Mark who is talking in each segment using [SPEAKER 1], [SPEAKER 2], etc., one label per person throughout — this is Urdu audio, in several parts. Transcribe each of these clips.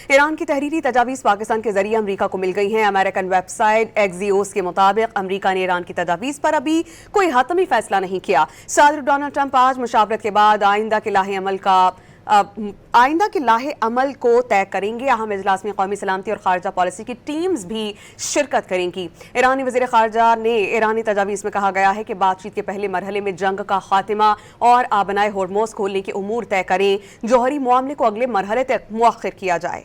[SPEAKER 1] ایران کی تحریری تجاویز پاکستان کے ذریعے امریکہ کو مل گئی ہیں۔ امریکن ویب سائٹ ایکزیوس کے مطابق امریکہ نے ایران کی تجاویز پر ابھی کوئی حتمی فیصلہ نہیں کیا۔ صدر ڈونلڈ ٹرمپ آج مشاورت کے بعد آئندہ کے لاہے عمل کو طے کریں گے۔ اہم اجلاس میں قومی سلامتی اور خارجہ پالیسی کی ٹیمز بھی شرکت کریں گی۔ ایرانی وزیر خارجہ نے ایرانی تجاویز میں کہا گیا ہے کہ بات چیت کے پہلے مرحلے میں جنگ کا خاتمہ اور آبنائے ہورموز کھولنے کے امور طے کریں۔ جوہری معاملے کو اگلے مرحلے تک مؤخر کیا جائے۔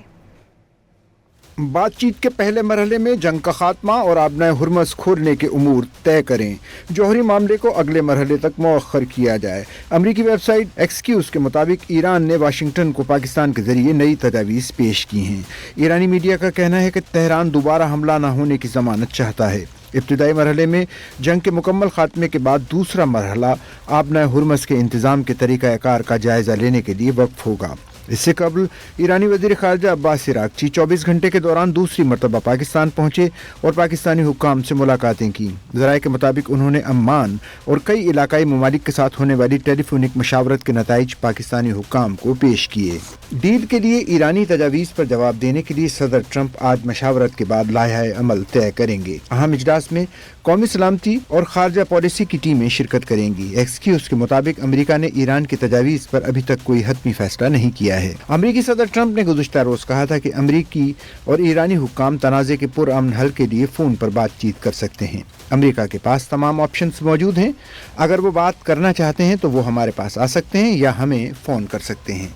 [SPEAKER 2] بات چیت کے پہلے مرحلے میں جنگ کا خاتمہ اور آبنائے ہرمز کھولنے کے امور طے کریں۔ جوہری معاملے کو اگلے مرحلے تک مؤخر کیا جائے۔ امریکی ویب سائٹ ایکسکیوز کے مطابق ایران نے واشنگٹن کو پاکستان کے ذریعے نئی تجاویز پیش کی ہیں۔ ایرانی میڈیا کا کہنا ہے کہ تہران دوبارہ حملہ نہ ہونے کی ضمانت چاہتا ہے۔ ابتدائی مرحلے میں جنگ کے مکمل خاتمے کے بعد دوسرا مرحلہ آبنائے ہرمز کے انتظام کے طریقہ کار کا جائزہ لینے کے لیے وقف ہوگا۔ اس سے قبل ایرانی وزیر خارجہ عباس عراقچی 24 گھنٹے کے دوران دوسری مرتبہ پاکستان پہنچے اور پاکستانی حکام سے ملاقاتیں کی۔ ذرائع کے مطابق انہوں نے عمان اور کئی علاقائی ممالک کے ساتھ ہونے والی ٹیلی فونک مشاورت کے نتائج پاکستانی حکام کو پیش کیے۔ ڈیل کے لیے ایرانی تجاویز پر جواب دینے کے لیے صدر ٹرمپ آج مشاورت کے بعد لائحہ عمل طے کریں گے۔ اہم اجلاس میں قومی سلامتی اور خارجہ پالیسی کی ٹیمیں شرکت کریں گی۔ ایکسکیوز کے مطابق امریکہ نے ایران کی تجاویز پر ابھی تک کوئی حتمی فیصلہ نہیں کیا ہے۔ امریکی صدر ٹرمپ نے گزشتہ روز کہا تھا کہ امریکی اور ایرانی حکام تنازع کے پرامن حل کے لیے فون پر بات چیت کر سکتے ہیں۔ امریکہ کے پاس تمام آپشنز موجود ہیں۔ اگر وہ بات کرنا چاہتے ہیں تو وہ ہمارے پاس آ سکتے ہیں یا ہمیں فون کر سکتے ہیں۔